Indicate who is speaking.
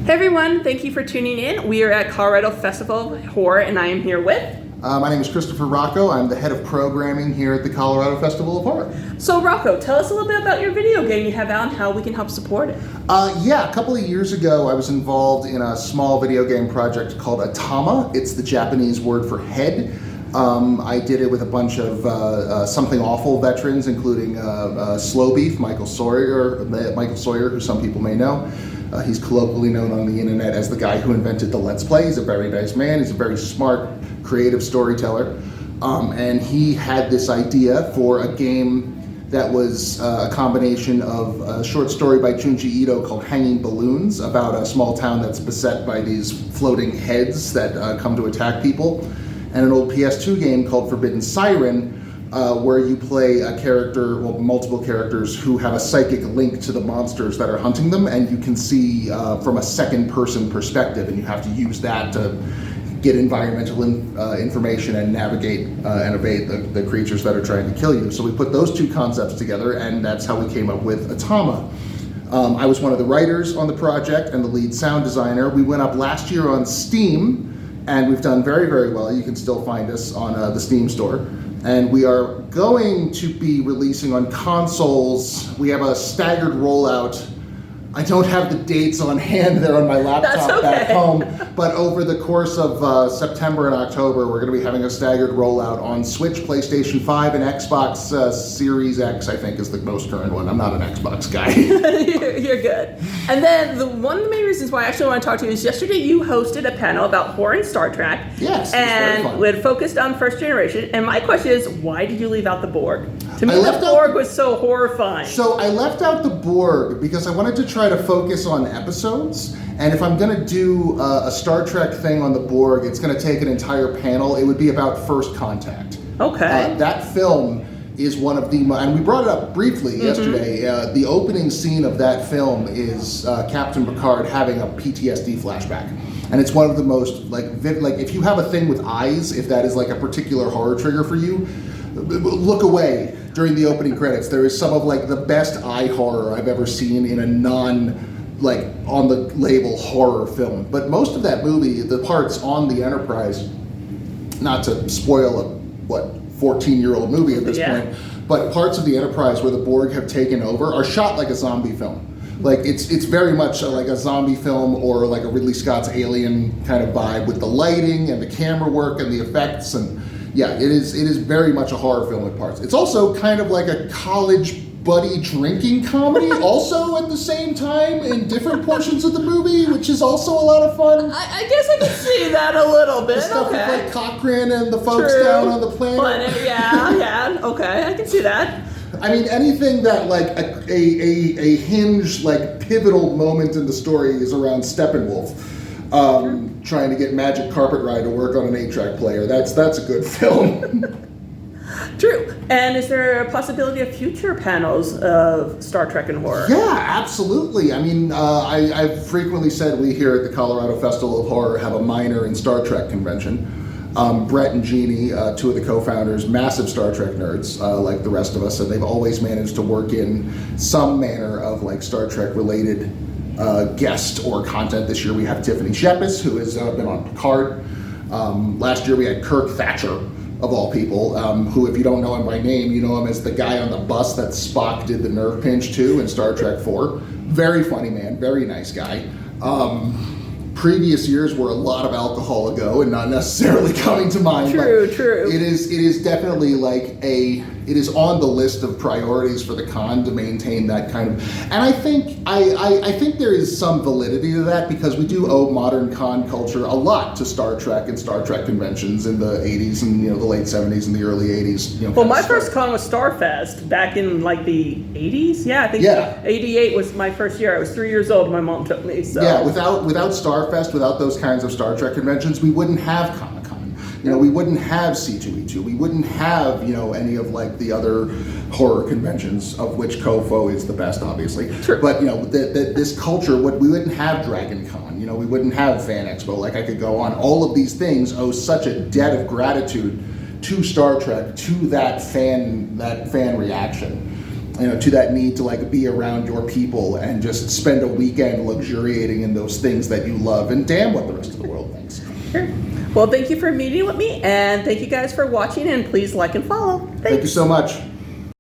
Speaker 1: Hey everyone, thank you for tuning in. We are at Colorado Festival of Horror, and I am here with...
Speaker 2: My name is Christopher Rocco. I'm the head of programming here at the Colorado Festival of Horror.
Speaker 1: So Rocco, tell us a little bit about your video game you have out and how we can help support it.
Speaker 2: A couple of years ago I was involved in a small video game project called Atama. It's the Japanese word for head. I did it with a bunch of Something Awful veterans, including Slow Beef, Michael Sawyer, who some people may know. He's colloquially known on the internet as the guy who invented the Let's Play. He's a very nice man. He's a very smart, creative storyteller. And he had this idea for a game that was a combination of a short story by Junji Ito called Hanging Balloons, about a small town that's beset by these floating heads that come to attack people, and an old PS2 game called Forbidden Siren, where you play a character, well, multiple characters who have a psychic link to the monsters that are hunting them, and you can see from a second-person perspective, and you have to use that to get environmental information and navigate and evade the creatures that are trying to kill you. So we put those two concepts together, and that's how we came up with Atama. I was one of the writers on the project and the lead sound designer. We went up last year on Steam, and we've done very, very well. You can still find us on the Steam store. And we are going to be releasing on consoles. We have a staggered rollout. I don't have the dates on hand there on my laptop back home, but over the course of September and October, we're going to be having a staggered rollout on Switch, PlayStation 5, and Xbox Series X, I think is the most current one. I'm not an Xbox guy.
Speaker 1: You're good. And then one of the main reasons why I actually want to talk to you is yesterday you hosted a panel about horror and Star Trek.
Speaker 2: Yes,
Speaker 1: and we had focused on First Generation. And my question is, why did you leave out the Borg? To me, the Borg was so horrifying.
Speaker 2: So I left out the Borg because I wanted to try to focus on episodes, and if I'm going to do a Star Trek thing on the Borg, it's going to take an entire panel. It would be about First Contact.
Speaker 1: Okay.
Speaker 2: That film is one of the, and we brought it up briefly yesterday, the opening scene of that film is Captain Picard having a PTSD flashback. And it's one of the most, like if you have a thing with eyes, if that is like a particular horror trigger for you, look away during the opening credits. There is some of like the best eye horror I've ever seen in a on the label horror film. But most of that movie, the parts on the Enterprise, not to spoil a 14-year-old movie at this point, but parts of the Enterprise where the Borg have taken over are shot like a zombie film. Like it's very much like a zombie film or like a Ridley Scott's Alien kind of vibe with the lighting and the camera work and the effects, and yeah, it is very much a horror film at parts. It's also kind of like a college buddy drinking comedy also at the same time in different portions of the movie, which is also a lot of fun.
Speaker 1: I guess I can see that a little bit.
Speaker 2: The stuff with like Cochrane and the folks down on the planet.
Speaker 1: Yeah, okay, I can see that.
Speaker 2: I mean, anything that like a hinge, like pivotal moment in the story is around Steppenwolf. Trying to get Magic Carpet Ride to work on an 8-track player. That's a good film.
Speaker 1: True. And is there a possibility of future panels of Star Trek and horror?
Speaker 2: Yeah, absolutely. I mean, I've frequently said we here at the Colorado Festival of Horror have a minor in Star Trek convention. Brett and Jeannie, two of the co-founders, massive Star Trek nerds, like the rest of us, and they've always managed to work in some manner of like Star Trek related guest or content. This year we have Tiffany Shepis, who has been on Picard. Last year we had Kirk Thatcher, of all people, who, if you don't know him by name, you know him as the guy on the bus that Spock did the nerve pinch to in Star Trek 4. Very funny man, very nice guy. Previous years were a lot of alcohol ago and not necessarily coming to mind.
Speaker 1: True.
Speaker 2: It is definitely like it is on the list of priorities for the con to maintain that kind of, and I think there is some validity to that because we do owe modern con culture a lot to Star Trek and Star Trek conventions in the 80s and the late 70s and the early 80s.
Speaker 1: Well, my first con was Starfest back in like the 80s. Yeah, I think 88 was my first year. I was 3 years old when my mom took me. So
Speaker 2: yeah, without Starfest, without those kinds of Star Trek conventions, we wouldn't have Comic-Con. We wouldn't have C2E2. We wouldn't have, any of like the other horror conventions, of which Kofo is the best, obviously.
Speaker 1: Sure.
Speaker 2: But, this culture, we wouldn't have Dragon Con, we wouldn't have Fan Expo, like I could go on. All of these things owe such a debt of gratitude to Star Trek, to that fan reaction. to that need to like be around your people and just spend a weekend luxuriating in those things that you love, and damn what the rest of the world thinks.
Speaker 1: Sure. Well, thank you for meeting with me, and thank you guys for watching, and please like and follow. Thanks.
Speaker 2: Thank you so much.